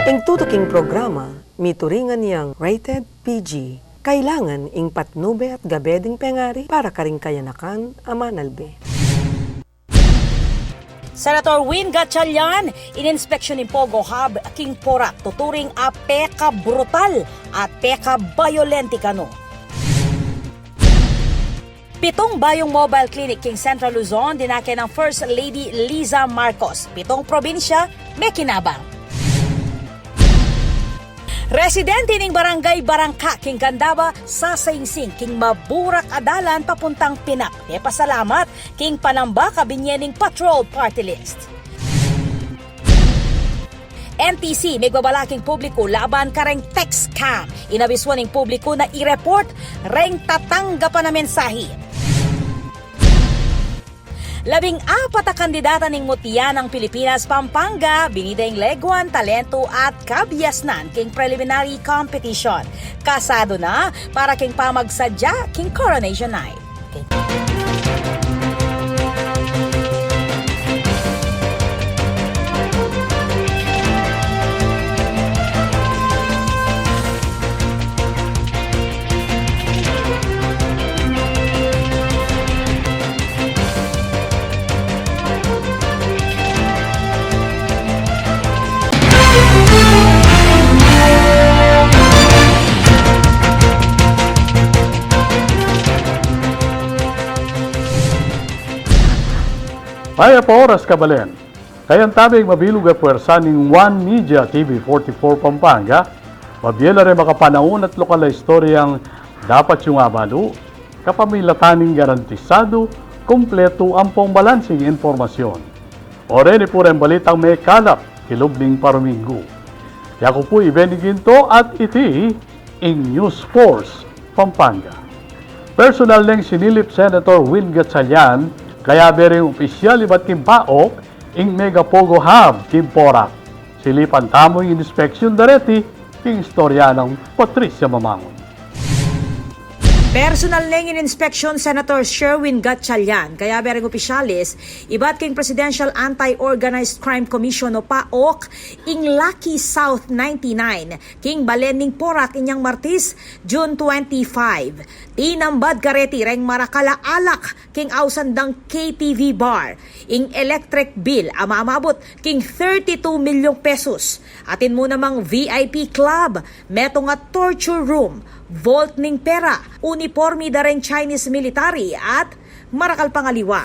Ing tutuking programa, mituringan niyang rated PG. Kailangan ing patnube at gabeding pengari para karing kayanakan amanalbe. Senator Win Gatchalian, ininspeksyon ng Pogo Hub, King Porac, tuturing a peka brutal at peka violenti kano. 7 bayong mobile clinic King Central Luzon, dinake ng First Lady Liza Marcos. 7 probinsya, may kinabang. Residente ning barangay Barangka, King Candaba, sa Saing-Sing, King Maburak Adalan, papuntang Pinak. May pasalamat, King Panamba, kabinyening Patrol Party List. NTC, may babalaking publiko, laban ka reng text scam. Inabiswan ng publiko na i-report, reng tatanggapan na mensahe. 14 a kandidata ng Mutya ng Pilipinas, Pampanga, binideng leguan, talento at kabiasnan king preliminary competition. Kasado na para king pamagsadya king Coronation Night. Maya pa oras kabalen. Kayang tabing mabilog at puwersa ng One Media TV 44 Pampanga, mabiyela rin makapanaon at lokal na istoryang dapat yung abalo, kapamilataning garantisado, kompleto ang pong balansing informasyon. O rin po rin balitang may kalap, kilubling paruminggo. Yako po ibenigin to at iti in News Force Pampanga. Personal neng sinilip Senator Win Gatchalian, kaya bering opisyal iba't kimpaok ing Mega Pogo Hub, King Porac. Silipan tamo yung inspeksyon dareti, king istorya ng Patricia Mamangon. Personal neng in-inspection Senator Sherwin Gatchalian, kaya bereng opisyalis, iba't king Presidential Anti-Organized Crime Commission o PAOK, ing Lucky South 99, king Balening Porac inyang Martis, June 25. Tinambad kareti reng Marakala Alak, king Ausandang KTV Bar, ing electric bill, amamabot king 32 milyong pesos. Atin mo namang VIP Club, metong at torture room, vault ning pera, uniforme dareng Chinese military at Marakal Pangaliwa.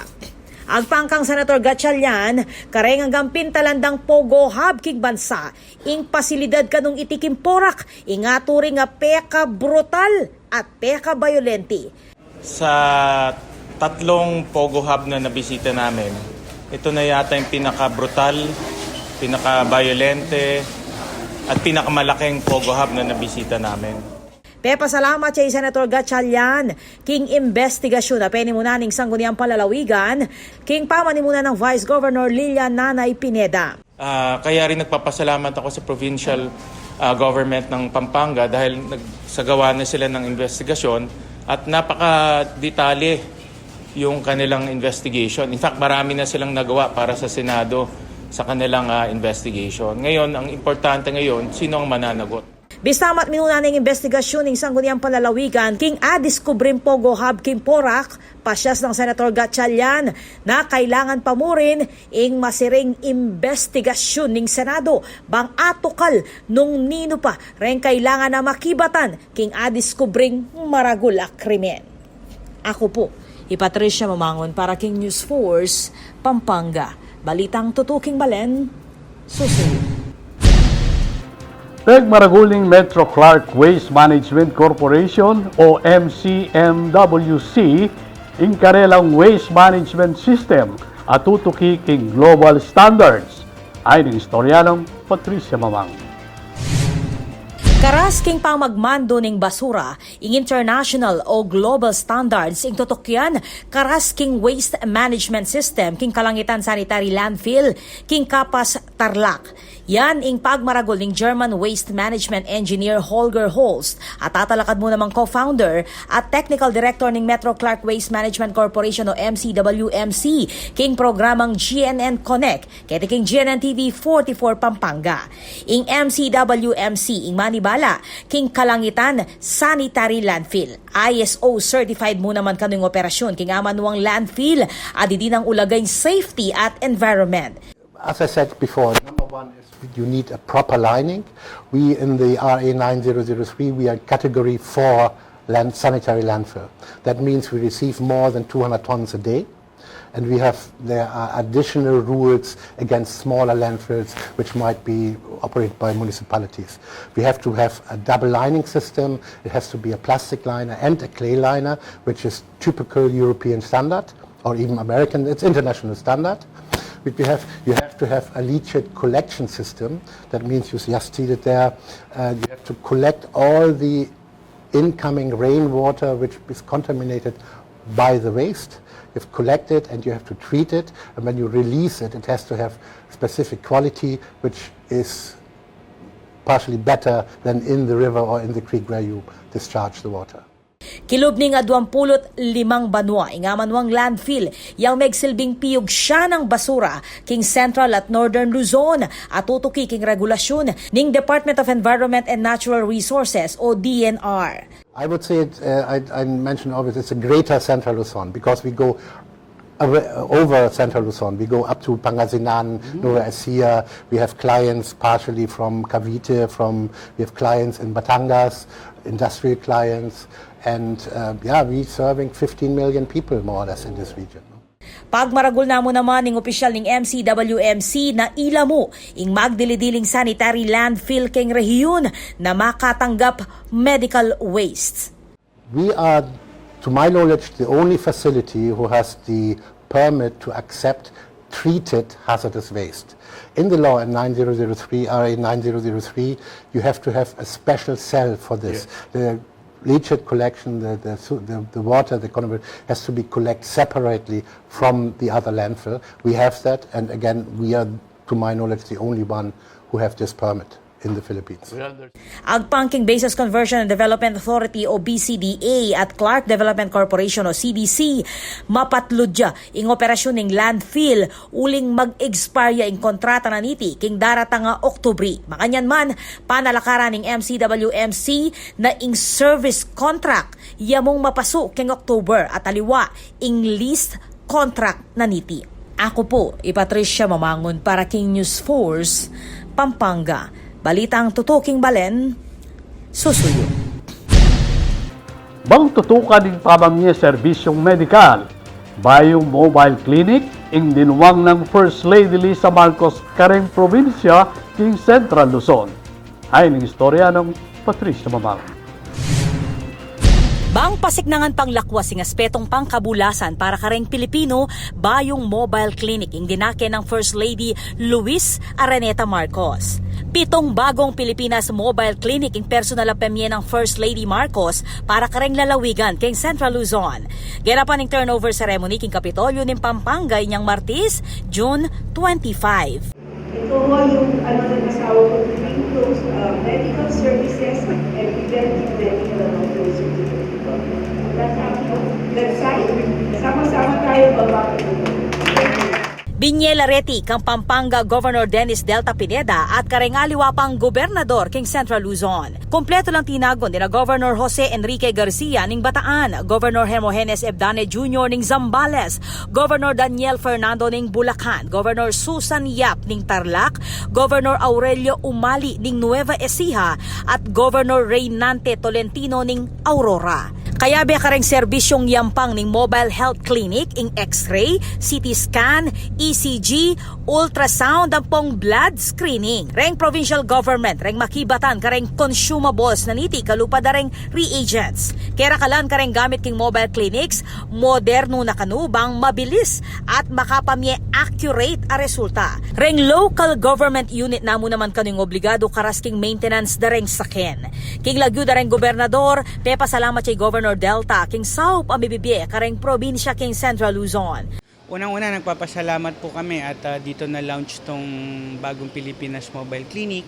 Agpangkang Senator Gatchalian, kareng hanggang pintalandang Pogo Hub king bansa, ing pasilidad kanong itikim Porac, ingaturing nga peka brutal at peka violenti. Sa 3 Pogo Hub na nabisita namin, ito na yata yung pinaka-brutal, pinaka-violente, at pinakamalaking Pogo Hub na nabisita namin. Pepa salamat kay Senator Gatchalian, king investigasyon na penimunaning sangguniang palalawigan, king pamanimunan ng Vice Governor Lilian Nanay Pineda. Kaya rin nagpapasalamat ako sa provincial government ng Pampanga dahil nagsagawa na sila ng investigasyon at napaka-detalye yung kanilang investigation. In fact, marami na silang nagawa para sa Senado sa kanilang investigation. Ngayon, ang importante ngayon, sino ang mananagot? Bistamat minuna ng investigasyon ng sangguniang palalawigan, king adiskubrim Pogo Hub king Porac, pasyas ng Senator Gatchalian na kailangan pamurin ing masiring investigasyon ng Senado bang atukal nung nino pa ren kailangan na makibatan king adiskubring maragul a krimen. Ako po, Patricia Mamangon para King News Force, Pampanga. Balitang tutuking balen, susunod. Maraguling Metro Clark Waste Management Corporation o MCMWC ing karelang waste management system at tutuki king global standards. Ay ng istorya ng Patricia Mamang. Karas king pang magmando ning basura, ing international o global standards ing tutokyan, karas king waste management system king Kalangitan Sanitary Landfill king Kapas Tarlac. Yan ing pagmaragol ning German waste management engineer Holger Holst at tatalakad mo namang co-founder at technical director ning Metro Clark Waste Management Corporation o MCWMC king programang GNN Connect kaya king GNN TV 44 Pampanga. Ing MCWMC ing manibala king Kalangitan Sanitary Landfill. ISO certified mo naman kanong operasyon king amanuang landfill adi din ang ulagay safety at environment. As I said before, number one is you need a proper lining. We in the RA 9003, we are category 4 sanitary landfill. That means we receive more than 200 tons a day. And there are additional rules against smaller landfills which might be operated by municipalities. We have to have a double lining system. It has to be a plastic liner and a clay liner, which is typical European standard or even American. It's international standard. You have to have a leachate collection system. That means you just see it there. You have to collect all the incoming rainwater which is contaminated by the waste. You have to collect it and you have to treat it. And when you release it, it has to have specific quality which is partially better than in the river or in the creek where you discharge the water. Kilubning a 25 banwa ingamanuang landfill yang megsilbing piyog siya ng basura king Central at Northern Luzon at tutuki king regulasyon ning Department of Environment and Natural Resources o DNR. I would say I mentioned always it's a greater Central Luzon because we go over Central Luzon. We go up to Pangasinan, Nueva Ecija. We have clients partially from Cavite, we have clients in Batangas, industrial clients, and we serving 15 million people more or less in this region. Pagmaragol na mo naman ng opisyal ng MCWMC na ilamo ing magdilidiling sanitary landfill king rehiyon na makatanggap medical waste. We are, to my knowledge, the only facility who has the permit to accept treated hazardous waste. In the law in 9003, RA 9003, you have to have a special cell for this. The leachate collection, the water, the contaminant has to be collected separately from the other landfill. We have that, and again, we are, to my knowledge, the only one who have this permit in the Philippines. Agpangking Basis Conversion and Development Authority o BCDA at Clark Development Corporation o CDC mapatludya ing operasyon ning landfill uling mag-expire ing kontrata na niti king darata nga Oktubre. Makanyan man panalakaran ning MCWMC na ing service contract yamong mapaso king October at aliwa ing lease contract na niti. Ako po, Patricia Mamangon para King News Force, Pampanga. Balitang tutuking balen, susuyo. Bang tutukan ng pamamya serbisyong medikal, bayong mobile clinic, ing dinuwang ng First Lady Lisa Marcos Kareng Provincia, king Central Luzon. Ay ng istorya ng Patricia Mamang. Bang pasignangan panglakwas ng aspetong pangkabulasan para kareng Pilipino, bayong mobile clinic ing dinake ng First Lady Luis Araneta Marcos. 7 bagong Pilipinas mobile clinic ing personal apemye ng First Lady Marcos para kareng lalawigan king Central Luzon. Ganapan ing turnover ceremony king Kapitolyo ng Pampanga inyang Martes, June 25. Ito ho yung ng asawa ko, includes medical services and preventive medical and those That side, sama-sama tayo babakit. Binyel Areti kang Pampanga Governor Dennis Delta Pineda at karengaliwa pang Gobernador king Central Luzon. Kompleto lang tinagon nila Governor Jose Enrique Garcia ning Bataan, Governor Hermogenes Ebdane Jr. ning Zambales, Governor Daniel Fernando ning Bulacan, Governor Susan Yap ning Tarlac, Governor Aurelio Umali ning Nueva Ecija at Governor Reynante Tolentino ning Aurora. Kaya be kareng serbisyong yampang ning mobile health clinic ing X-ray, CT scan, ECG, ultrasound ampong blood screening. Reng provincial government reng makibatan kareng consumables na niti kalupad reng reagents. Kaya kalan kareng gamit king mobile clinics, moderno na kanubang mabilis at makapamye accurate a resulta. Reng local government unit namo naman kaning obligado karas king maintenance dareng saken. King lagyo dareng gobernador, pasalamat kay Governor Delta, king Saup ang bibibye kareng probinsya king Central Luzon. Unang-una, nagpapasalamat po kami at dito na-launch tong bagong Pilipinas Mobile Clinic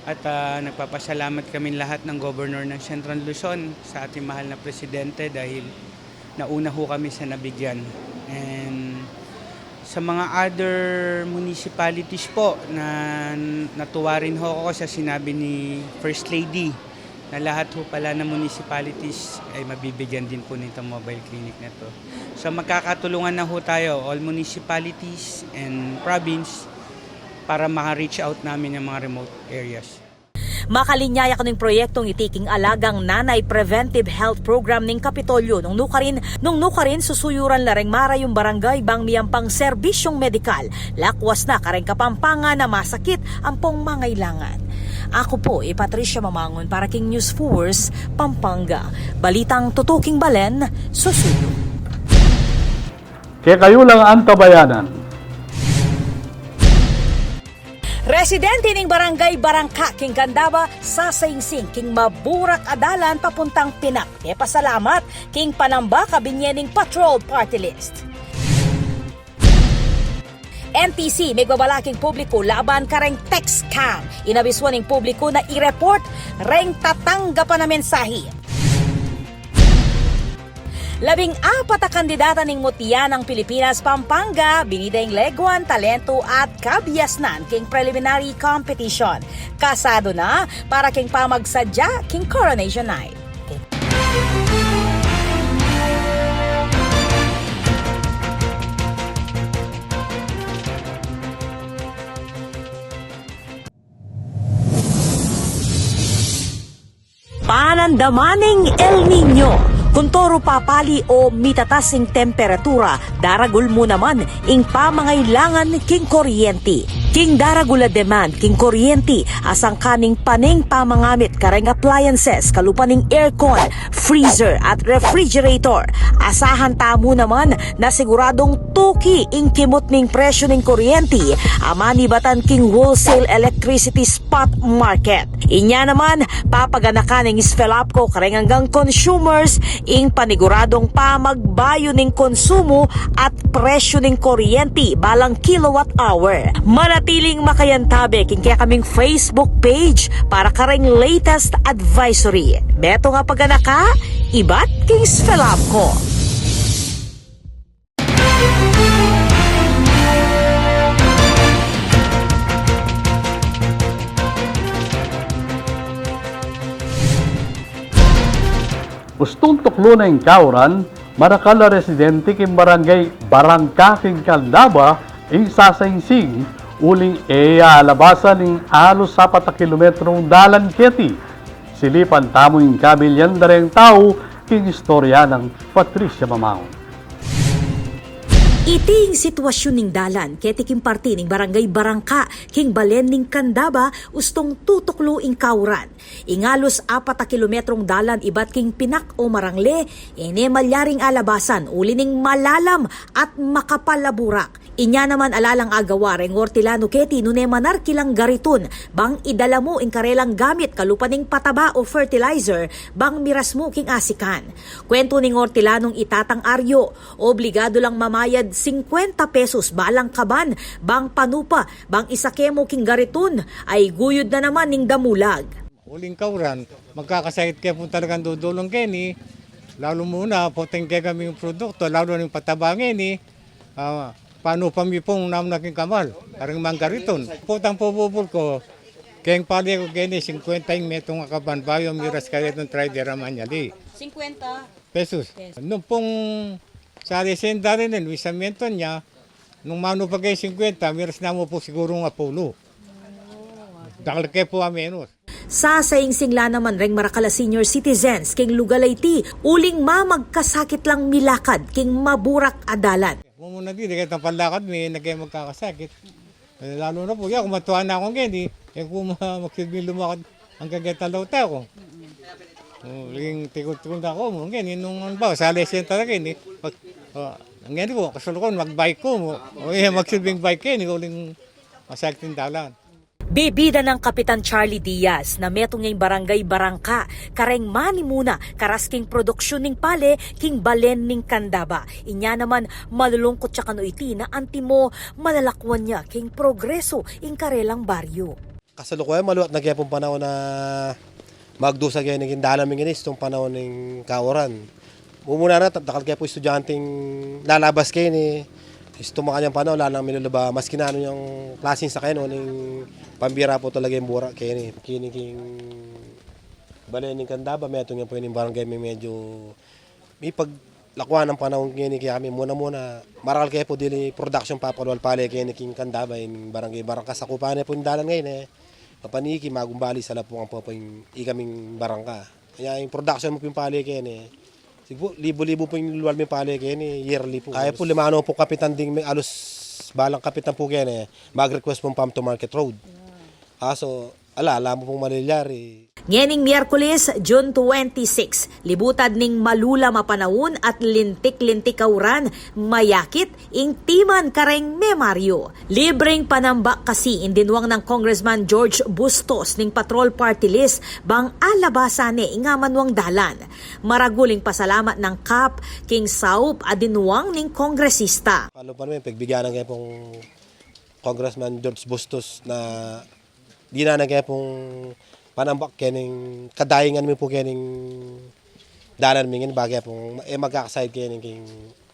at nagpapasalamat kami lahat ng Governor ng Central Luzon sa ating mahal na Presidente dahil nauna ho kami sa nabigyan. And sa mga other municipalities po na natuwa rin ho ako sa sinabi ni First Lady na lahat ho pala ng municipalities ay mabibigyan din po nitong mobile clinic na to. So magkakatulungan na ho tayo, all municipalities and province, para maka-reach out namin yung mga remote areas. Makalinyaya ko ng proyektong itiking alagang nanay preventive health program ning Kapitolyo nung nukarin susuyuran lareng mara yung barangay bang miyampang serbisyong medikal lakwas na kareng Kapampangan na masakit ampong mangailangan. Ako po Patricia Mamangon para king News Force Pampanga. Balitang tutuking balen susuyo. Kaya kayo lang ang tabayanan. Residente ning barangay Barangka king Candaba sa Saing-Sing king maburak adalan papuntang Pinak. E pasalamat king panamba kabinyening patrol party list. NTC may babalaking publiko laban kareng text scam. Inabiswan ng publiko na i-report reng tatanggapan na mensahe. 14 na kandidata ning mutiya ng Pilipinas Pampanga, binideng leguan, talento at kabiasnan king preliminary competition. Kasado na para king pamagsadya king Coronation Night. Panandamaning El Nino. Kuntoro papali o mitatasing temperatura, daragul mo naman ing pamangailangan king kuryente. King daragula demand king kuryente asang kaning paning pamangamit kareng appliances kalupaning aircon, freezer at refrigerator. Asahan tamo naman na siguradong tuki ing kimot ning presyo ning kuryente amani batan king wholesale electricity spot market. Inya naman papaganakan ning Sfelapco kareng hanggang consumers ing paniguradong pamagbayo ning konsumo at presyo ning kuryente balang kilowatt hour. Manatiling makayantabe king kaya kaming Facebook page para kareng latest advisory. Beto nga paganaka, ibat king Sfelapco. Gustong tuklo na yung kauran, marakala residente king barangay Barangka king Candaba, ing Sasaing-Sing, uling alabasan ning alos 4 kilometrong dalan keti. Silipan tamo yung kabilyan dareng tao, king istorya ng Patricia Mamangon. Iting sitwasyon ning dalan, ketiking parti ning barangay Barangka, king balen ning Candaba, ustong tutuklo ing kauran. Ingalos 4 kilometrong dalan ibat king Pinak o Marangle, ine malyaring alabasan, uli ning malalam at makapalaburak. Inya naman alalang agawareng Hortilano keti nune manar kilang gariton, bang idala mo ing karelang gamit kalupaning pataba o fertilizer, bang miras mo king asikan. Kwento ning Hortilanong itatang aryo, obligado lang mamayad 50 pesos balang kaban, bang panupa, bang isakemo king gariton, ay guyod na naman ning damulag. Uling kauran, magkakasakit kayo po talagang dudulong kini, lalo muna, puting kayo kami yung produkto, lalo ng patabangin paano pamipong nakin kamal, karang manggariton. Putang pupupul ko, kayang pali ko kini, 50 metong akaban, bayo miras kayo itong trader naman niya di. 50 pesos. Nung pong sa resenda rin, wisamiento niya, nung mano pa kayo 50, miras na mo po siguro nga pulo. Dahil kayo po menos. Sa singla naman reng Marakala senior citizens king Lugalayti, uling magkasakit lang milakad king maburak adalan. Muna din, kahit ang palakad, may nagkaya magkakasakit. Lalo na po, kung matuwa na akong ganyan, kung magsilbing lumakad ang kagatalaw tayo ko. Laging tikot-tikot na ako, ganyan, nung sa lesson talaga, ang ganyan ko, kasulukon, mag-bike ko, magsilbing bike yan, uling masakit yung dalan. Bibida ng Kapitan Charlie Diaz na metong ngayong barangay Barangka, kareng mani muna karasking produksyon ning pale king balen ning Candaba. Inya naman malulungkot siya kano iti na antimo malalakwan niya king progreso ing karelang baryo. Kasalukuyan maluwat na kaya pong panahon na magdusa kaya naging dalaming inis itong panahon ng kauran. Umuna na, takal kaya po estudyanteng lalabas kayo ni Isto makanyang panahon, lalang minulaba, mas kinano yung klaseng sa kayo, ng pambira po talaga yung bura. Kaya king balening Candaba, may itong yung po yung barangay may medyo may paglakwan ng panahon kaya kami muna maral kayo po dili production papalwal pala kaya king Candaba, yung barangay Barangka sa kupane po yung dalan ngayon papaniki, magumbali sa lapong ang po yung ikaming Barangka. Kaya yung production mo po yung pala kaya siguro, libo-libo po yung luwal may pala kayo yearly po. Kaya po limano po kapitan ding may alos balang kapitan po kayo mag-request pong farm to market road. So, alam mo pong malilyari. Ngening Miyerkules, June 26, libutad ning malula mapanawon at lintik-lintik kauran, mayakit ing timan kareng memaryo. Libreng panambak kasi indinwang ng Congressman George Bustos ning Patrol Party List bang alabasane ingamanwang dalan. Maraguling pasalamat ng CAP, king Saup adinwang ning kongresista. Palo pa naman, pagbigyan ng pong Congressman George Bustos na di na kaya pong panambak kening kadayangan mi po kening dalan mingin bagay pong magkakaside kening king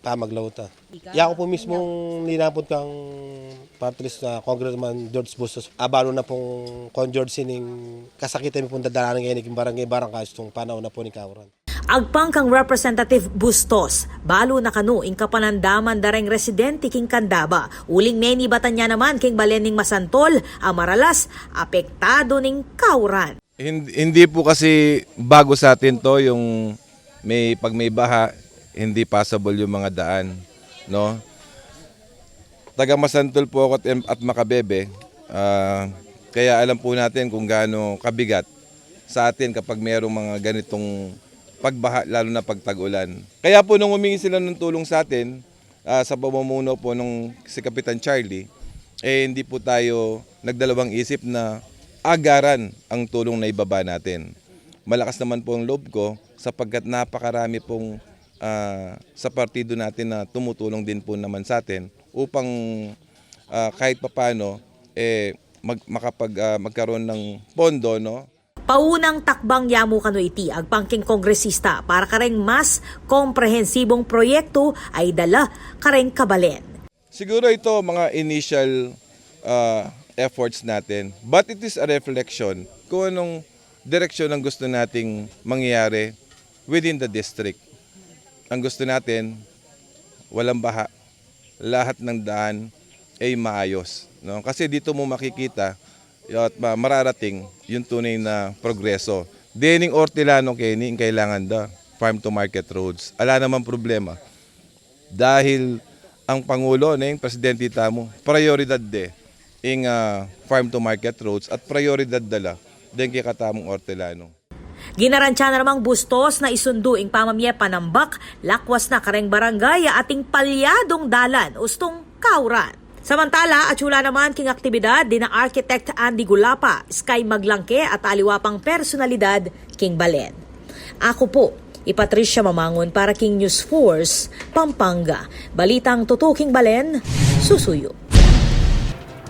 pamaglawta. Ya ko po mismong ninapod kang partlist na Congressman George Bustos. Abalo na pong Con George sining kasakitan mi pong dadalan kening barangay Barangka itong panahon na po ni Kauran. Agpang kang Representative Bustos, balo na kanu ing kapanandaman dareng residente king Candaba. Uling meni batan niya naman king balening Masantol, Amaralas, apektado ning Kauran. Hindi po kasi bago sa atin to yung pag may baha, hindi passable yung mga daan, no? Taga Masantol po ako at Makabebe. Kaya alam po natin kung gaano kabigat sa atin kapag mayroong mga ganitong pagbaha, lalo na pag tag-ulan. Kaya po nung humingi sila ng tulong sa atin, sa pamumuno po nung si Kapitan Charlie, hindi po tayo nagdalawang isip na agaran ang tulong na ibaba natin. Malakas naman po ang loob ko sapagkat napakarami pong sa partido natin na tumutulong din po naman sa atin upang kahit papano magkaroon ng pondo, no? Paunang takbang yamu kano iti agpangking kongresista para kareng mas komprehensibong proyekto ay dala kareng kabalen. Siguro ito mga initial efforts natin, but it is a reflection kung anong direksyon ang gusto nating mangyayari within the district. Ang gusto natin, walang baha, lahat ng daan ay maayos, no? Kasi dito mo makikita at mararating yung tunay na progreso. Dening Ortilano Kenny, kailangan farm to market roads. Ala naman problema. Dahil ang Pangulo, Presidente Tamo, prioridad ing farm to market roads at prioridad dala din kay katamong Ortilano. Ginaransya na namang Bustos na isundo ing pamamye panambak, lakwas na kareng barangay ating palyadong dalan, ustong Kauran. Samantala, atsula naman king aktibidad din ng Architect Andy Gulapa, Sky Maglangke at aliwapang personalidad king Balen. Ako po, Patricia Mamangon para King News Force, Pampanga. Balitang tutuking Balen, susuyo.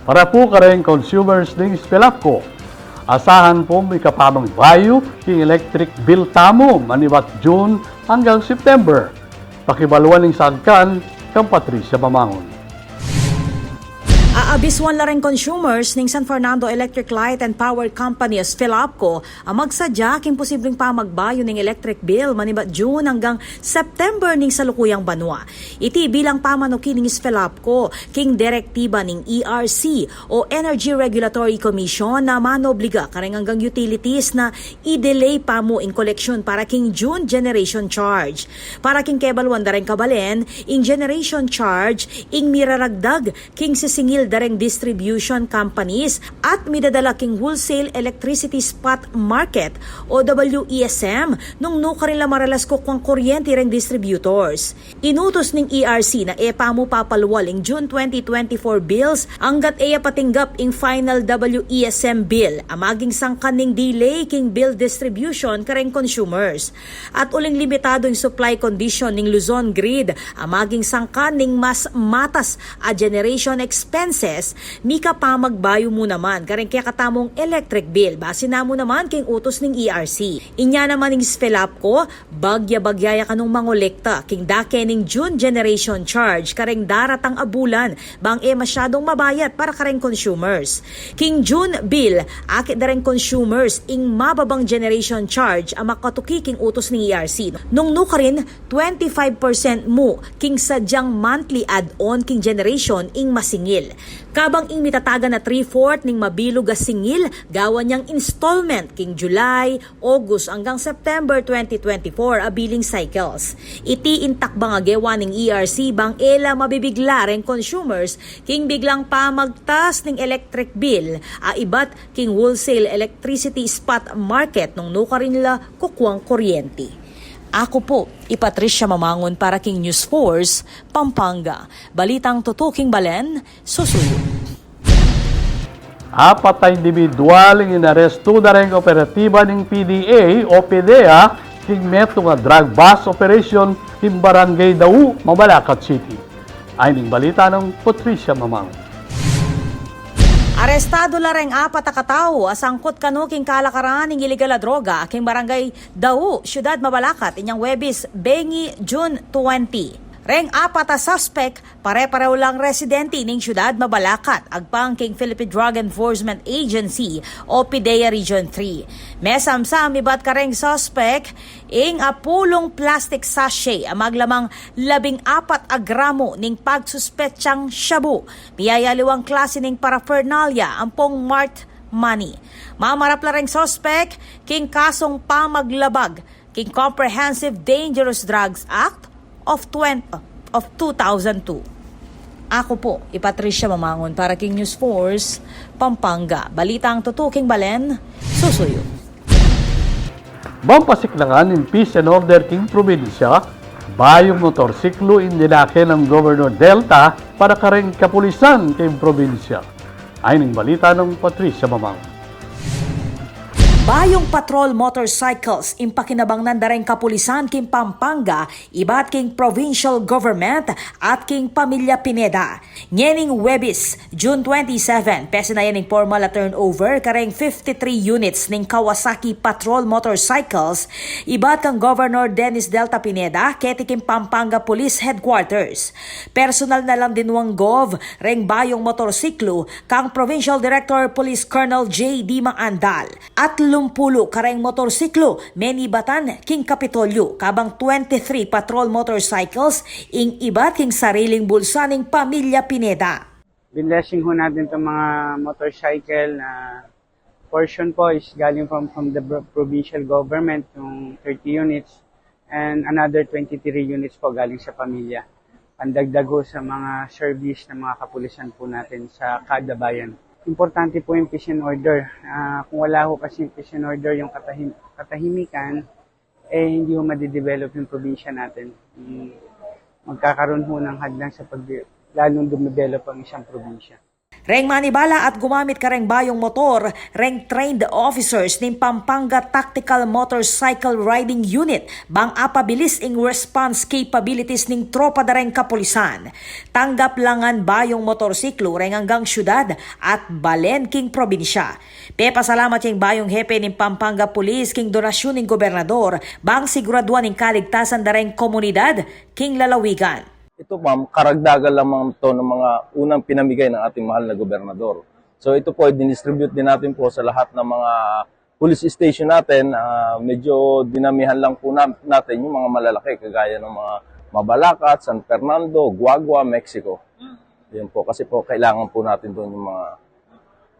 Para po kareng consumers ng Spelapco, asahan po may kapamang bayo king electric bill tamo maniwat June hanggang September. Pakibaluan ng sagkan kang Patricia Mamangon. Abiswan la rin consumers ng San Fernando Electric Light and Power Company as Philapco ang magsadya king posibleng pamagbayo ng electric bill maniba June hanggang September ning salukuyang banwa. Iti bilang pamanukin ng Philapco king direktiba ng ERC o Energy Regulatory Commission na manobliga kareng hanggang utilities na i-delay pa mo in collection para king June generation charge. Para king kebalwan dareng kabalen, in generation charge ing miraragdag king sisingil dareng distribution companies at midadala king wholesale electricity spot market o WESM nung nukarila maralas ko kwang kuryente reng distributors. Inutos ning ERC na epamo papalwal ing June 2024 bills hanggat eya patinggap ing final WESM bill amaging sangkan ning delay king bill distribution kareng consumers. At uling limitado yung supply condition ning Luzon Grid amaging sangkan ning mas matas a generation expenses mika pa magbayo mo naman kareng kaya katamong electric bill base na mo naman king utos ning ERC. Inya naman ning Philapco bagya-bagyaya kanong mangolekta king dake ning June generation charge kareng daratang abulan bang masyadong mabayat para kareng consumers. King June bill akit dareng consumers ing mababang generation charge ang makatuki king utos ning ERC. Nung nukarin 25% mo king sadyang monthly add-on king generation ing masingil. Kabang ing mitataga na 3/4 ning mabilog a singil gawan niyang installment king July, August hanggang September 2024 a billing cycles. Iti intak bang agewa ning ERC bang ela mabibigla ren consumers king biglang pamagtas ning electric bill a ibat king wholesale electricity spot market nung nukarin nila kukwang kuryente. Ako po, Patricia Mamangon para King News Force, Pampanga. Balitang tutuking balen, susuyo. Apat na individual ang inaresto na rin operatiba ng PDA o PDEA king meto nga drug bust operation in Barangay Dau, Mabalacat City. Ay ning balita ng Patricia Mamangon. Arestado la reng apat a katao asangkot kano king kalakaran ning illegal a droga king Barangay Dau, Syudad Mabalacat inyang Webis, Bengi, June 20. Reng apat a suspect pare-pareho lang residente ning Syudad Mabalacat agpang king Philippine Drug Enforcement Agency o PDEA Region 3. Mesamsam ibat kareng suspect ing apulong plastic sachet amaglamang 14 a gramo ning pagsuspetsyang shabu. Piyayaliwang klase ning paraphernalia ampong marked money. Mamarap la reng suspect king kasong pamaglabag king Comprehensive Dangerous Drugs Act of 2002. Ako po, Patricia Mamangon para King News Force, Pampanga. Balitang tutuking balen, susuyo. Mampasiklangan ng Peace and Order king probinsya, bayong motorsiklo inilake ng Governor Delta para kareng kapulisan king probinsya. Ay ning balita ng Patricia Mamangon. Bayong patrol motorcycles impakinabang nandareng kapulisan king Pampanga, ibat king provincial government at king Pamilya Pineda. Nyening Webis, June 27, pesa na yan ning formal turnover kareng 53 units ning Kawasaki patrol motorcycles, ibat kang Governor Dennis Delta Pineda, keti king Pampanga Police Headquarters. Personal na lang dinwang gov, reng bayong motorsiklo kang Provincial Director Police Colonel J. D. Maandal. At lumpulo kareng motorsiklo, menibatan king Kapitolyo, kabang 23 patrol motorcycles, ing ibat king sariling bulsa ning Pamilya Pineda. Binlessing ho natin itong mga motorcycle na portion po is galing from the provincial government, yung 30 units, and another 23 units po galing sa pamilya. Pandagdag ho sa mga service ng mga kapulisan po natin sa kada bayan. Importante po yung peace and order. Kung wala ho kasi yung peace and order, yung katahimikan, hindi ho madidevelop yung probinsya natin. Magkakaroon ho ng hadlang sa lalong dumidevelop ang isang probinsya. Reng manibala at gumamit kareng bayong motor, reng trained officers ning Pampanga Tactical Motorcycle Riding Unit bang apabilis ing response capabilities ning tropa dareng kapulisan. Tanggap langan bayong motorsiklo reng hanggang syudad at balen king probinsya. Pasalamat king bayong hepe ning Pampanga Police king donasyon ning gobernador bang siguraduan ning kaligtasan dareng komunidad king lalawigan. Ito ma'am, karagdagan lamang to ng mga unang pinamigay ng ating mahal na gobernador. So ito po, dinistribute din natin po sa lahat ng mga police station natin. Medyo dinamihan lang po natin yung mga malalaki, kagaya ng mga Mabalacat, San Fernando, Guagua, Mexico. Yan po, kasi po kailangan po natin doon yung mga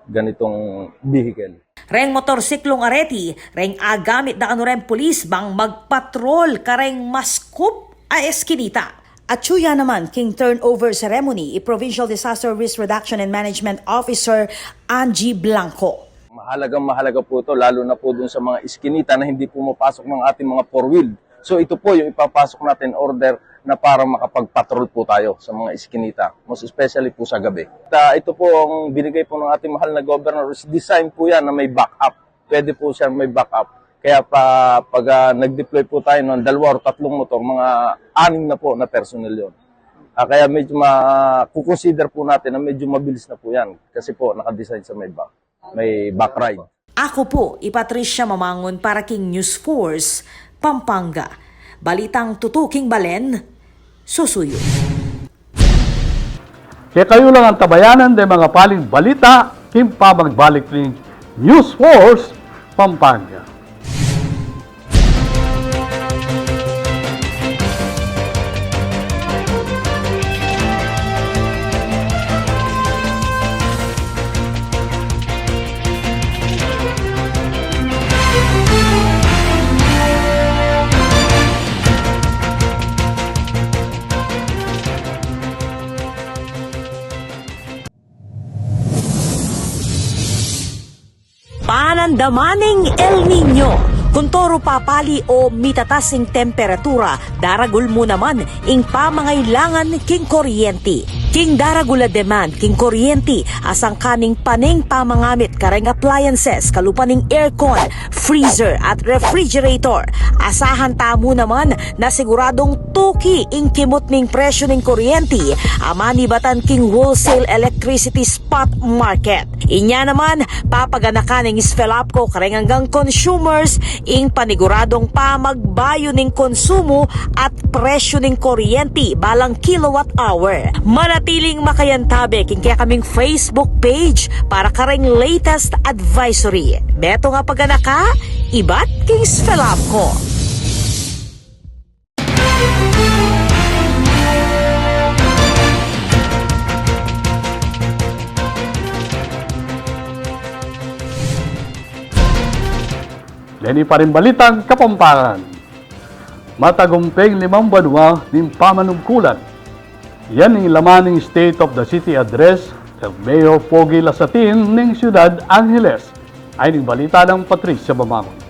ganitong vehicle. Reng motorsiklong areti, reng agamit na ren pulis bang magpatrol kareng maskup a eskinita. At suya naman, king turnover ceremony, Provincial Disaster Risk Reduction and Management Officer Angie Blanco. Mahalaga po ito, lalo na po dun sa mga iskinita na hindi pumapasok ng ating mga four-wheel. So ito po yung ipapasok natin order na para makapag-patrol po tayo sa mga iskinita, most especially po sa gabi. Ito po ang binigay po ng ating mahal na governor, design po yan na may backup. Pwede po siya may backup. Kaya pag nag-deploy po tayo ng 2 or 3 motor, mga 6 na po na personnel yun. Kaya medyo kukonsider po natin na medyo mabilis na po yan kasi po nakadesign sa may back ride. Ako po, Patricia Mamangon para King News Force, Pampanga. Balitang tutuking balen, susuyo. Kaya kayo lang ang tabayanan ng mga paling balita, kimpa magbalik rin News Force, Pampanga. Panandamaning El Nino. Kung toro papali o mitatasing temperatura, daragul mo naman ing pamangailangan king kuryente. King daragula demand king kuryente asang kaning paning pamangamit kareng appliances kalupaning aircon, freezer at refrigerator. Asahan tamo naman na siguradong tuki ing kimot ning presyo ning kuryente amani batan king wholesale electricity spot market. Inya naman papaganakan ning Sfelapco kareng hanggang consumers ing paniguradong pamagbayo ning konsumo at presyo ning kuryente balang kilowatt hour. Manatiling makayantabe king kaya kaming Facebook page para kareng latest advisory. Beto nga paganaka, ibat king Sfelapco. Leni pa rin balitang Kapampangan. Matagumping 5 banwa ng pamanungkulan. Yan ang laman ng State of the City Address ng Mayor Pogi Lasatin ng Ciudad Angeles. Ay ng balita ng Patricia Mamangon.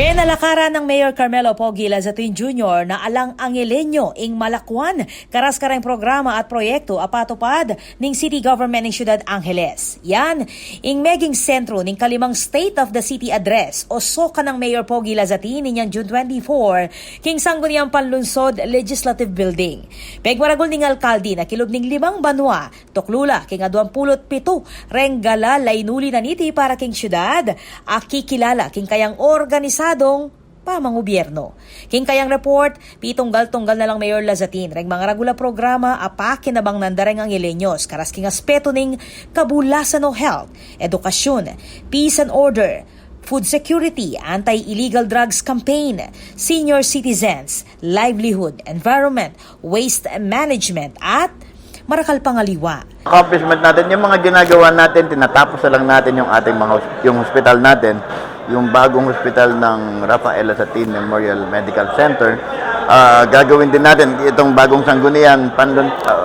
Penalakaran ng Mayor Carmelo Pogi Lazatin Jr. na alang Angelenyo ing Malakwan karas karang programa at proyekto apatupad ning City Government ng Ciudad Angeles. Yan, ing meging sentro ning kalimang State of the City Address o soka ng Mayor Pogi Lazatin ninyang June 24 king Sangguniang Panlunsod Legislative Building. Pegmaragol ning alkalde na kilog ning 5 banwa, tuklula king 27 renggala lainuli na niti para king syudad, akikilala king kayang organisado pamangobyerno. King kayang report, pitunggal-tunggal na lang Mayor Lazatin, reng mga regula programa, apakin na bang nandareng ang Ilenyos, karas king aspeto ning kabulasan o health, edukasyon, peace and order, food security, anti-illegal drugs campaign, senior citizens, livelihood, environment, waste management, at marakal pangaliwa. Accomplishment natin, yung mga ginagawa natin, tinatapos na lang natin yung ating yung hospital natin, yung bagong hospital ng Rafael Lazatin Memorial Medical Center. Gagawin din natin itong bagong sanggunian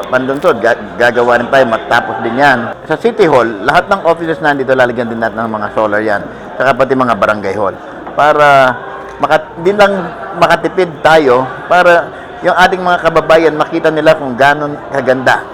Panlunsod, gagawa rin tayo, matapos din yan. Sa City Hall, lahat ng offices nandito, lalagyan din natin ng mga solar yan, saka pati mga barangay hall, para di lang makatipid tayo, para yung ating mga kababayan makita nila kung ganon kaganda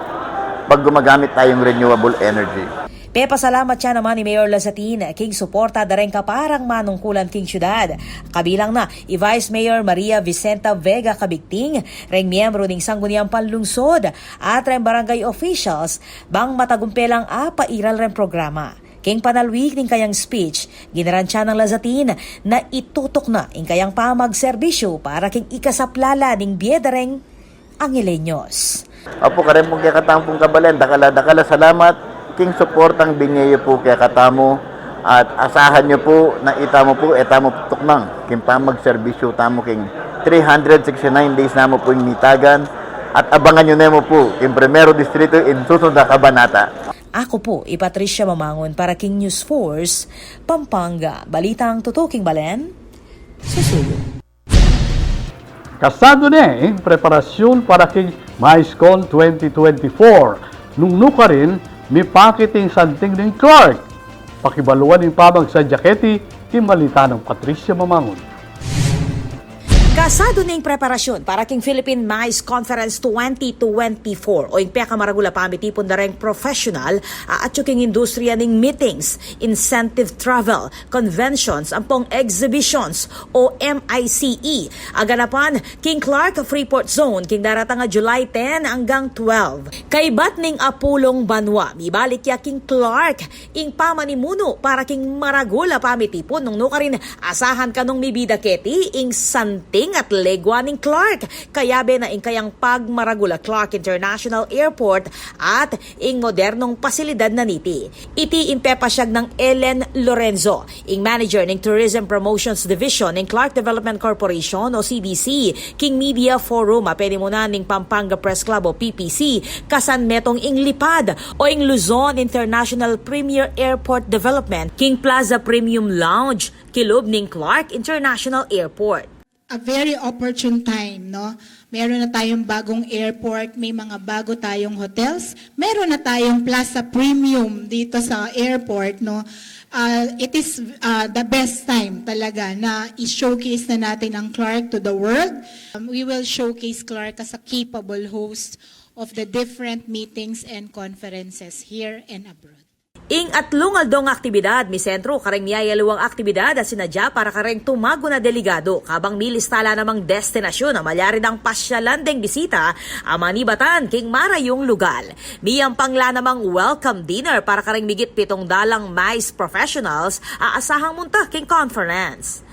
pag gumagamit tayong renewable energy. Pasalamat siya naman ni Mayor Lazatin, king suporta da rin kaparang manungkulan king syudad. Kabilang na, Vice Mayor Maria Vicenta Vega Kabigting, reng miyembro ning Sangguniang Panlungsod, at reng barangay officials, bang matagumpelang pairal ren programa. King panalwig ning kayang speech, ginaran siya ng Lazatin na itutok na ing kayang pamagserbisyo para king ikasaplala ning biedareng Angeleños. Apo karen pong kaya katampong kabalen, dakala salamat, king suportang binyayo po kaya katamo, at asahan nyo po na itamo po, etamo tuknang, king pamagserbisyo tamo king 369 days namo po yung nitagan, at abangan nyo nemo po, king Primero Distrito in susunod na kabanata. Ako po, Patricia Mamangon para King News Force, Pampanga. Balitang tutuking balen, susuyo. Kasado na ang preparasyon para kay MICECON 2024. Nung nuka rin, may pakiting santing ng Clark. Pakibaluan ng pamag sa jaketi, kimalita ng Patricia Mamangon. Kasado ning preparasyon para king Philippine MICE Conference 2024 o yung peka maragula pamitipon na rin professional at yung industriya ning meetings, incentive travel, conventions, ampong exhibitions o MICE. Aganapan king Clark Freeport Zone king daratang July 10 hanggang 12. Kaibat ning Apulong Banwa, mibalik ya king Clark ing pamanimuno para king maragula pamitipon nung nukarin asahan kanong mibida keti ing santing at legwa ning Clark. Kayabe na ing kayang pagmaragula Clark International Airport at ing modernong pasilidad na niti. Iti impepasyag ng Ellen Lorenzo, ing manager ng Tourism Promotions Division ng Clark Development Corporation o CDC, king Media Forum apenimunan ning Pampanga Press Club o PPC, kasan metong ing lipad o ing Luzon International Premier Airport Development, king Plaza Premium Lounge, kilob ning Clark International Airport. A very opportune time, no? Meron na tayong bagong airport, may mga bago tayong hotels, meron na tayong Plaza Premium dito sa airport, no? It is the best time talaga na i-showcase na natin ang Clark to the world. We will showcase Clark as a capable host of the different meetings and conferences here and abroad. Ing atlungal dong aktibidad, mi sentro kareng niyayaluwang aktibidad at sinadya para kareng tumago na delegado kabang milistala namang destinasyon na malyari ng pasyalan deng bisita amanibatan king marayong lugal. Miyang pangla namang welcome dinner para kareng migit 700 MICE professionals aasahang munta king conference.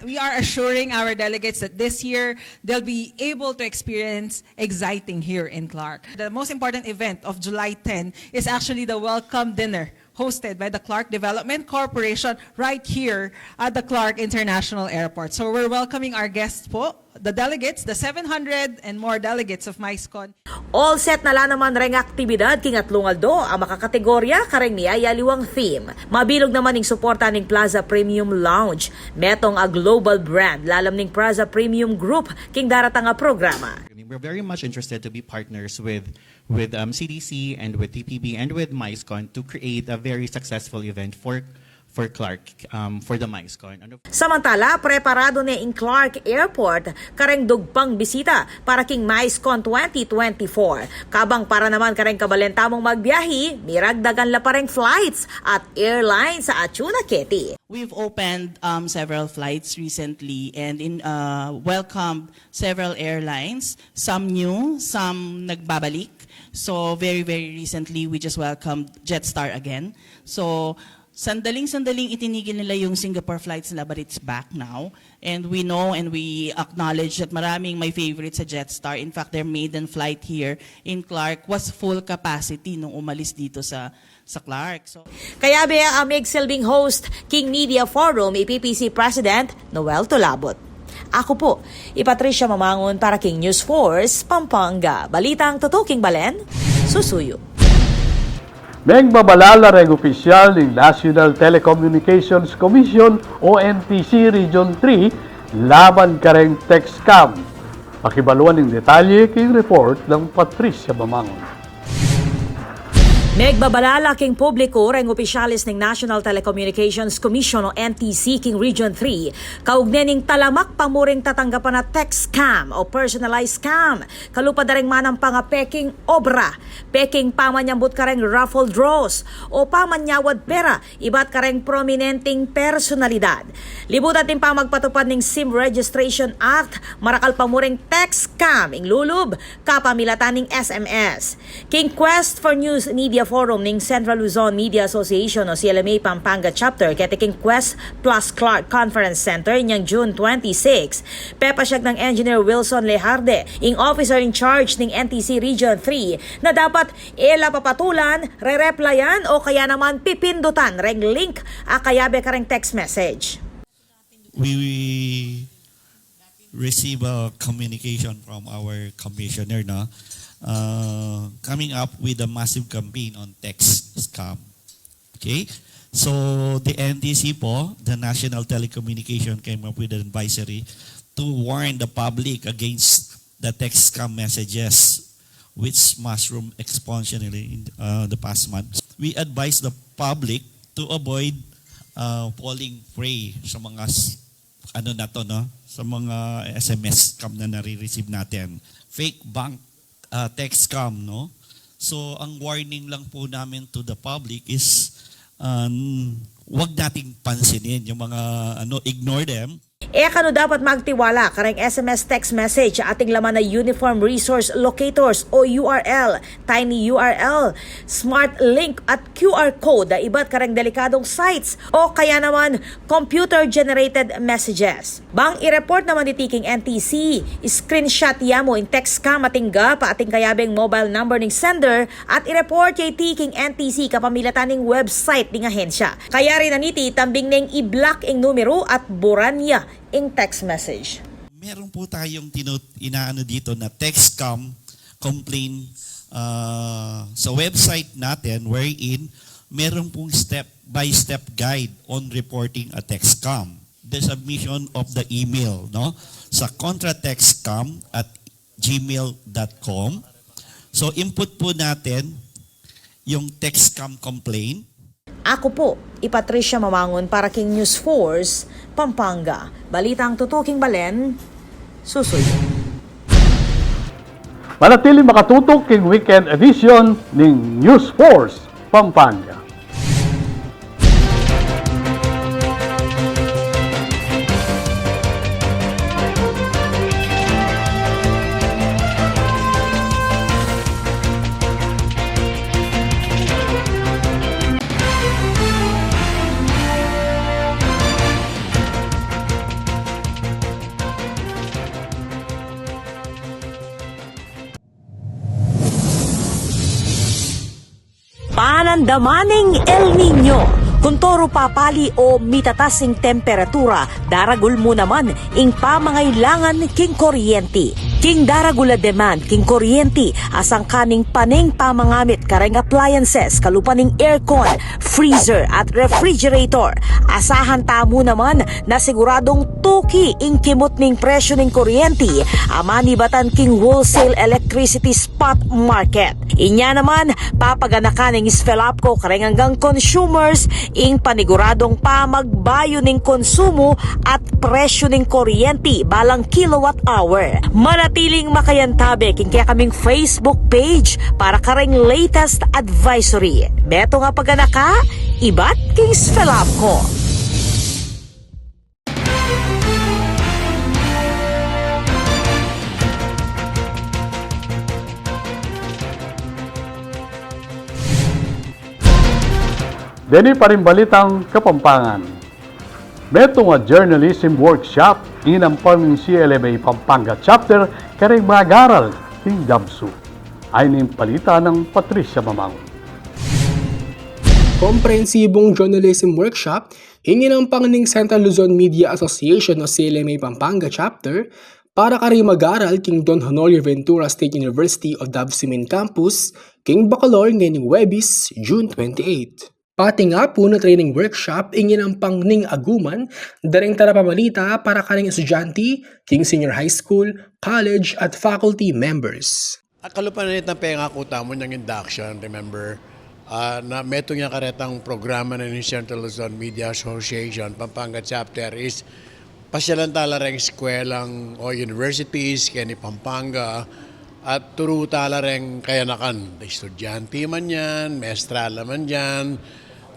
We are assuring our delegates that this year they'll be able to experience exciting here in Clark. The most important event of July 10 is actually the welcome dinner hosted by the Clark Development Corporation right here at the Clark International Airport. So we're welcoming our guests po, the delegates, the 700 and more delegates of MICECON. All set na la naman reng aktibidad king atlungaldo ang makakategorya kareng niyayaliwang theme. Mabilog naman ning suporta ning Plaza Premium Lounge. Metong a global brand lalam ning Plaza Premium Group king daratang nga programa. We're very much interested to be partners with CDC and with TPB and with MICECON to create a very successful event for Clark, for the MICECON. Samantala, preparado na ing Clark Airport kareng dugpang bisita para king MICECON 2024. Kabang para naman kareng kabalentamong magbiyahi, miragdagan la pareng flights at airlines sa Atuna Keti. We've opened several flights recently and welcomed several airlines, some new, some nagbabalik. So very, very recently, we just welcomed Jetstar again. So sandaling itinigil nila yung Singapore flights nila, but it's back now. And we know and we acknowledge that maraming may favorite sa Jetstar. In fact, their maiden flight here in Clark was full capacity nung umalis dito sa Clark. So, kaya ba amig silbing host King Media Forum, PPC President Noel Tolabot. Ako po, Patricia Mamangon para King News Force, Pampanga. Balitang tutuking balen, susuyo. May babalala reng opisyal ng National Telecommunications Commission o NTC Region 3 laban kareng text scam. Pakibaluan ng detalye king report ng Patricia Mamangon. Megbabalala king publiko reng opisyalis ng National Telecommunications Commission o NTC king Region 3 kaugnay ning talamak pamuring tatanggapan na text scam o personalized scam. Kalupad na rin manang panga peking obra, peking pamanyambot kareng raffle draws o pamanyawad pera, iba't kareng prominenteng personalidad. Libutan din pa magpatupad ng SIM Registration Act, marakal pamuring text scam ing lulub, kapamilatan ng SMS. King Quest for News Media forum ning Central Luzon Media Association o CLMA Pampanga Chapter ketiking Quest Plus Clark Conference Center niyang June 26. Pepasyag ng Engineer Wilson Lejarde, ing officer in charge ng NTC Region 3 na dapat papatulan, re-replyan o kaya naman pipindutan reng link kayabe kareng text message. We receive a communication from our commissioner coming up with a massive campaign on text scam. Okay? So the NTC po, the National Telecommunication, came up with an advisory to warn the public against the text scam messages which mushroom exponentially in the past months. We advise the public to avoid falling prey sa mga sa mga SMS scam na nare-receive natin. Fake bank text scam, no? So ang warning lang po namin to the public is wag nating pansinin yung mga ignore them. Kano dapat magtiwala kareng SMS text message sa ating laman na Uniform Resource Locators o URL, Tiny URL, Smart Link at QR code iba't kareng delikadong sites o kaya naman computer-generated messages. Bang i-report naman ni Tiking NTC, screenshot yamo in text scam atingga pa ating kayabeng mobile number ning sender at i-report kay Tiking NTC kapamilatan ning website ning ahensya. Kaya rin naniti tambing ning i-block ing numero at buranya in text message. Meron po tayong inaano dito na text scam complaint sa website natin wherein meron pong step-by-step guide on reporting a text scam. The submission of the email sa contratextscam@gmail.com. So input po natin yung text scam complaint. Ako po, Patricia Mamangon para King News Force, Pampanga. Balitang tutuking balen, susunod. Manatili makatutok king weekend edition ng News Force Pampanga. Panandamaning El Nino. Kung toro papali o mitatasing temperatura, daragul mo naman ing pamangailangan king kuryente. King daragula demand king kuryente asang kaning paning pamangamit kareng appliances kalupaning aircon, freezer at refrigerator. Asahan tamo naman na siguradong tuki ing kimot ning presyo ning kuryente amani batan king wholesale electricity spot market. Inya naman papaganakan ning Svelapco kareng hanggang consumers ing paniguradong pamagbayo ning konsumo at presyo ning kuryente balang kilowatt hour. Manatiling makayantabe king kaya kaming Facebook page para kareng latest advisory. Beto nga paganaka, ibat king Svelapco. Deni pa rin balitang Kapampangan. Meto nga journalism workshop inampang ng CLMA Pampanga Chapter kareng magaral king Dabsu. Ay ning palita ng Patricia Mamangon. Komprehensibong journalism workshop inampang ng Central Luzon Media Association o CLMA Pampanga Chapter para kareng mag-aral king Don Honorio Ventura State University of Dabsu Main Campus king Bacolor ngayong Webis, June 28. Pati nga po na training workshop inginampang ning aguman dareng tarapamalita para kaning estudyante, king senior high school, college at faculty members. Kalupanit na pengakuta mo ng induction, remember, na meto nga karetang programa na ni Central Luzon Media Association, Pampanga Chapter is pasyalan tala ring eskwelang o universities kaya ni Pampanga at turo tala ring kayanakan. Estudyante man yan, maestrala man yan,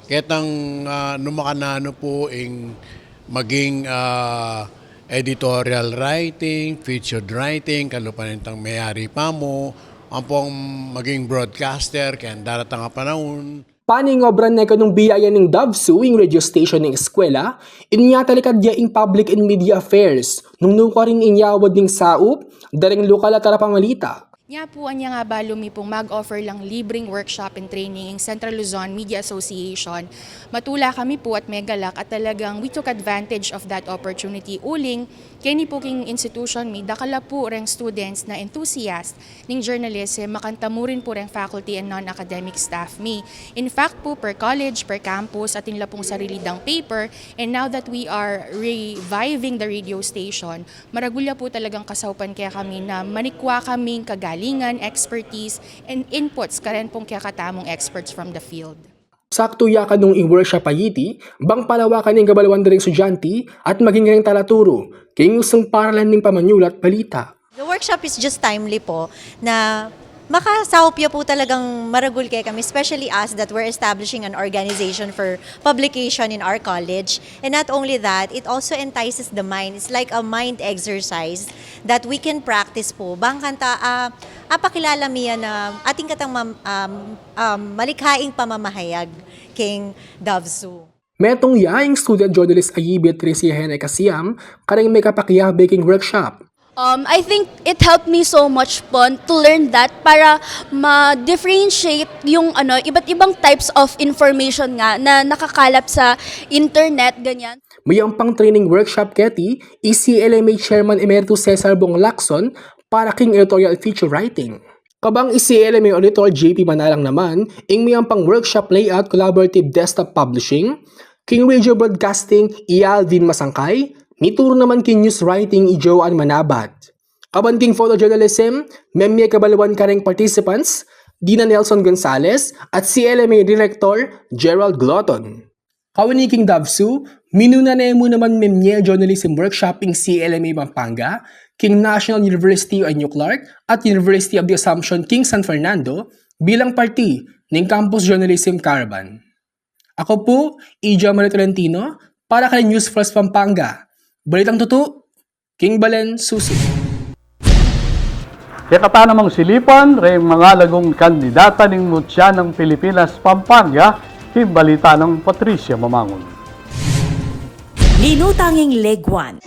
ketang numakanano po ing maging editorial writing, featured writing, kalupanitang mayari pa mo, ang pong maging broadcaster, kaya daratang nga panahon. Paningobran na kanong biyaya ng Davsu ing radio station ng eskwela, inyatalikad niya ing public and media affairs, nung nuka rin inyawad ng saup, daring lokal at tarapamalita. Nya po anya nga ba lumi pong mag-offer lang libreng workshop and training ng Central Luzon Media Association. Matula kami po at megalak at talagang we took advantage of that opportunity. Uling, kini po king institution mi, dakala po reng students na enthusiast ng journalism, makanta mo rin po reng faculty and non-academic staff mi. In fact po, per college, per campus, atin la pong sarili dang paper, and now that we are reviving the radio station, maragulya po talagang kasaupan kaya kami na manikwa kaming kagalingan, expertise, and inputs karen pong kaya katamong experts from the field. Sakto yakan nung i-workshop ayiti, bang palawakan ng gabalawan daring estudyante at maging ring talaturo, kaya usang paralan ng pamanyulat balita. The workshop is just timely po na makasawpya po talagang maragul kay kami, especially us that we're establishing an organization for publication in our college. And not only that, it also entices the mind. It's like a mind exercise that we can practice po. Bang kanta, pakilala miya na ating katang malikhaing pamamahayag king Davsu. Metong yaing student journalist Ayibi Tricia Hene Kasiam, karang may kapakiya baking workshop. I think it helped me so much po to learn that para ma-differentiate yung iba't ibang types of information nga na nakakalap sa internet, ganyan. Mayang pang training workshop keti, ECLMA Chairman Emeritus Cesar Bong Lacson para king editorial feature writing. Kabang ECLMA Auditor JP Manalang naman, ing mayang pang workshop layout collaborative desktop publishing, king radio broadcasting Ialvin Masangkay, nituro naman king news writing i Joanne Manabat. Kaban king photojournalism, memye kabalawan kareng participants, Dina Nelson Gonzalez at CLMA Director Gerald Glotton. Kawani king Davsu, minunanemo naman memye journalism workshoping CLMA Pampanga, king National University of New Clark at University of the Assumption King San Fernando bilang party ng Campus Journalism Caravan. Ako po, Ijo Mario Tolentino, para kay News First Pampanga. Balitang tutu, King Balen Susi. Kaya kata namang silipan, rin mga lagong kandidata ng Mutya ng Pilipinas, Pampanga, balita ng Patricia Mamangon. Linutanging Legwan.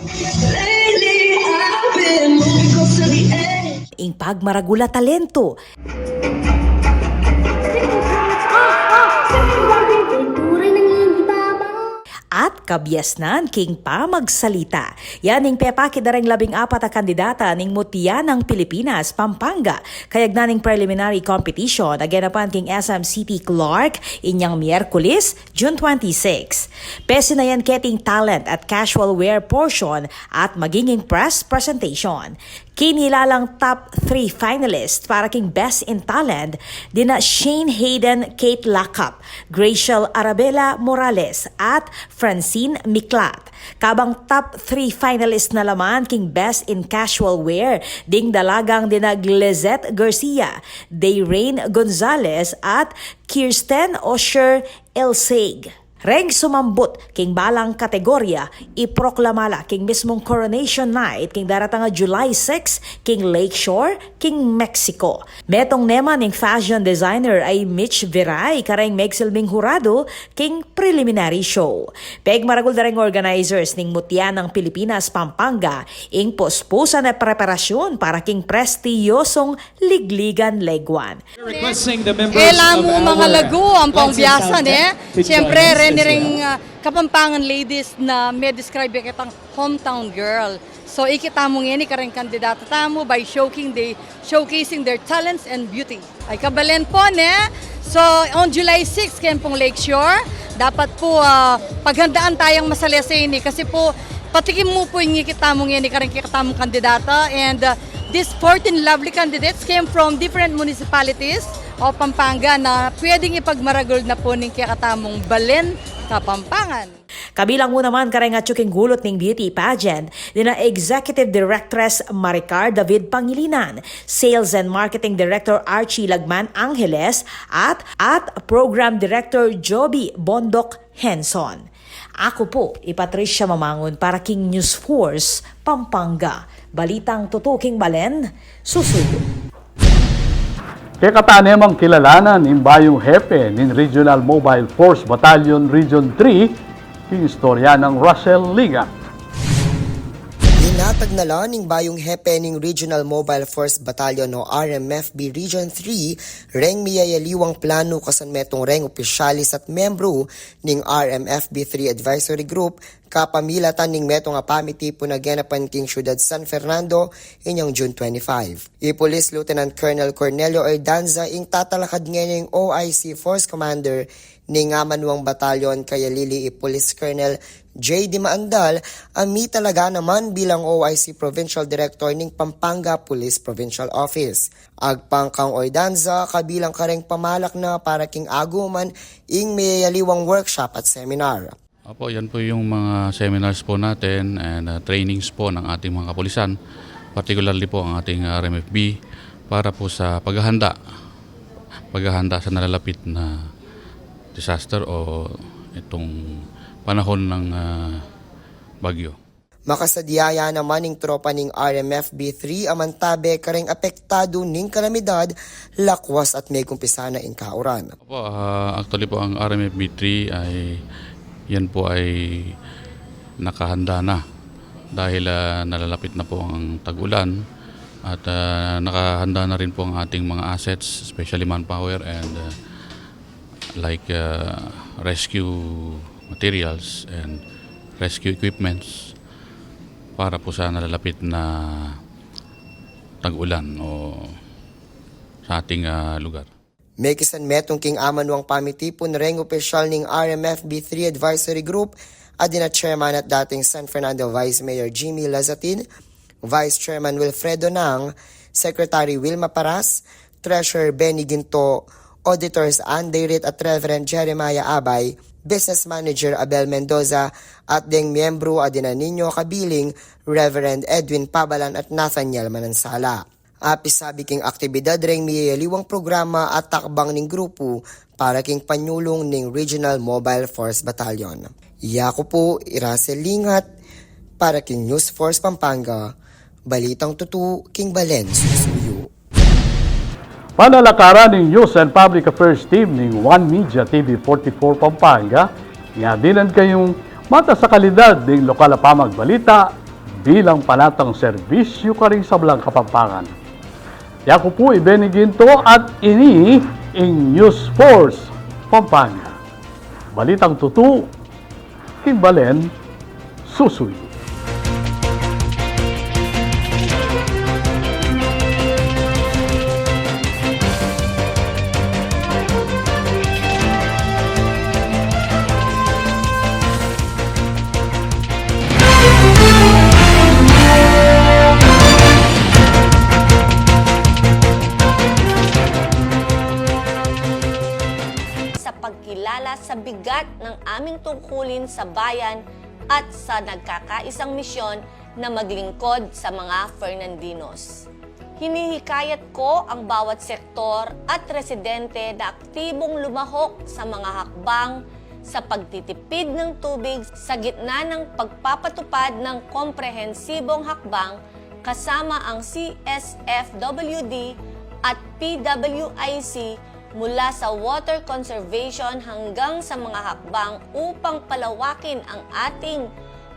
Ing pagmaragula talento. At kabyasnan king pa magsalita. Yan ing pepaki dareng 14 a kandidata ning Mutya ng Pilipinas, Pampanga. Kayag na ning preliminary competition aganapan king SM City Clark inyang Miyerkules, June 26. Pesi na yan keting talent at casual wear portion at magiging press presentation. Kinilalang top 3 finalists para king Best in Talent dina Shane Hayden Kate Lacap, Graciel Arabella Morales at Francine Miklat. Kabang top 3 finalists na laman king Best in Casual Wear ding dalagang dina Glizette Garcia, Dayrain Gonzalez at Kirsten Osher Elseg. Reng sumambot king balang kategorya, iproklamala king mismong Coronation Night king daratang July 6 king Lakeshore, king Mexico. Metong neman ning fashion designer ay Mitch Viray kareng megsilbing hurado king preliminary show. Peg maragul dareng organizers ning Mutya ng Pilipinas, Pampanga ing pospusa na preparasyon para king prestiyosong ligligan Legwan. Kailangan mo mga lagu ang pangbiyasan Siyempre, ring Kapampangan ladies na may describe kitang hometown girl. So ikita mo ngini kareng kandidata tamo by showcasing their talents and beauty. Ay kabalen po So on July 6 kayo pong Lakeshore, dapat po paghandaan tayong masalasini kasi po patikim mo po yung ikita mo ngini kareng kitamong kandidata, and these 14 lovely candidates came from different municipalities o Pampanga na pwedeng ipagmaragol na po ng kakatamong Balen, Kapampangan. Kabilang mo naman kareng atsuking gulot ng beauty pageant dina Executive Directress Maricar David Pangilinan, Sales and Marketing Director Archie Lagman Angeles at Program Director Joby Bondok Henson. Ako po, Patricia Mamangon para King News Force, Pampanga. Balitang tutuking Balen, susuyo. Kaya katanemang kilalanan ng bayong hepe ng Regional Mobile Force Battalion Region 3, yung istorya ng Russell Ligat. Inatag na lang ng bayong hepe ng Regional Mobile Force Battalion o RMFB Region 3, reng miyayaliwang plano kasan metong reng opisyalis at membro ng RMFB 3 Advisory Group kapamilatan ning metong apamiti po na genapan king syudad San Fernando inyong June 25. Police Lieutenant Colonel Cornelio Erdanza ing tatalakad ngayon ng OIC Force Commander ning Amanuang Batalyon kaya Lili Police Colonel J.D. Maandal ami talaga naman bilang OIC Provincial Director ning Pampanga Police Provincial Office. Agpangkang Erdanza kabilang kareng pamalak na para king aguman ing mayayaliwang workshop at seminar. Opo, yan po yung mga seminars po natin and trainings po ng ating mga kapulisan, particularly po ang ating RMFB para po sa paghahanda sa nalalapit na disaster o itong panahon ng bagyo. Makasadyaya naman ng tropa ng RMFB 3 amantabe kareng apektado ning kalamidad, lakwas at may kumpisa na ing kauran. Opo, actually po ang RMFB 3 ay yan po ay nakahanda na dahil nalalapit na po ang tag-ulan at nakahanda na rin po ang ating mga assets, especially manpower and like rescue materials and rescue equipments para po sa nalalapit na tag-ulan o sa ating lugar. May kisan metong king Amanuang pamitipon reng opisyal ning RMFB 3 Advisory Group adina chairman at dating San Fernando Vice Mayor Jimmy Lazatin, Vice Chairman Wilfredo Nang, Secretary Wilma Paras, Treasurer Benny Ginto, Auditors Ann Dayrit at Reverend Jeremiah Abay, Business Manager Abel Mendoza at ding miyembro adina ninyo kabiling Reverend Edwin Pabalan at Nathaniel Manansala. Sabi king aktibidad reng miyayaliwang programa at takbang ning grupo para king panyulong ning Regional Mobile Force Battalion. Iyako po Irasel Lingat para king News Force Pampanga, balitang tutu king Balen Susuyo. Panalakaran ng News and Public Affairs Team ng One Media TV 44 Pampanga, nga dinan kayong mata sa kalidad ng lokal na pamagbalita bilang panatang serbisyo ka rin sa Blang Kapampangan. Yako po Benny Ginto at ini in News Force Pampanga. Balitang tutu, Kimbalen, Susuy. Sa bigat ng aming tungkulin sa bayan at sa nagkakaisang misyon na maglingkod sa mga Fernandinos. Hinihikayat ko ang bawat sektor at residente na aktibong lumahok sa mga hakbang sa pagtitipid ng tubig sa gitna ng pagpapatupad ng komprehensibong hakbang kasama ang CSFWD at PWIC mula sa water conservation hanggang sa mga hakbang upang palawakin ang ating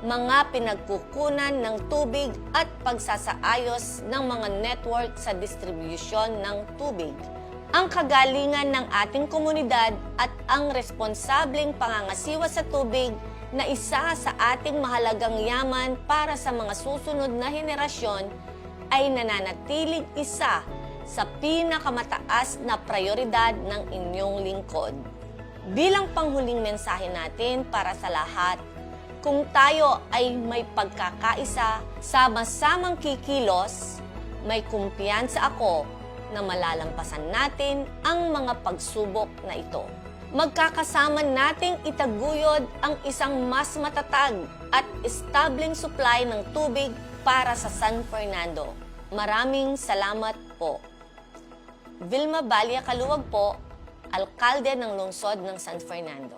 mga pinagkukunan ng tubig at pagsasaayos ng mga network sa distribusyon ng tubig. Ang kagalingan ng ating komunidad at ang responsableng pangangasiwa sa tubig na isa sa ating mahalagang yaman para sa mga susunod na henerasyon ay nananatiling isa sa pinakamataas na prioridad ng inyong lingkod. Bilang panghuling mensahe natin para sa lahat, kung tayo ay may pagkakaisa, sama-samang kikilos, may kumpiyansa ako na malalampasan natin ang mga pagsubok na ito. Magkakasama nating itaguyod ang isang mas matatag at establing supply ng tubig para sa San Fernando. Maraming salamat po. Vilma Balia Kaluwag po, Alkalde ng Lungsod ng San Fernando.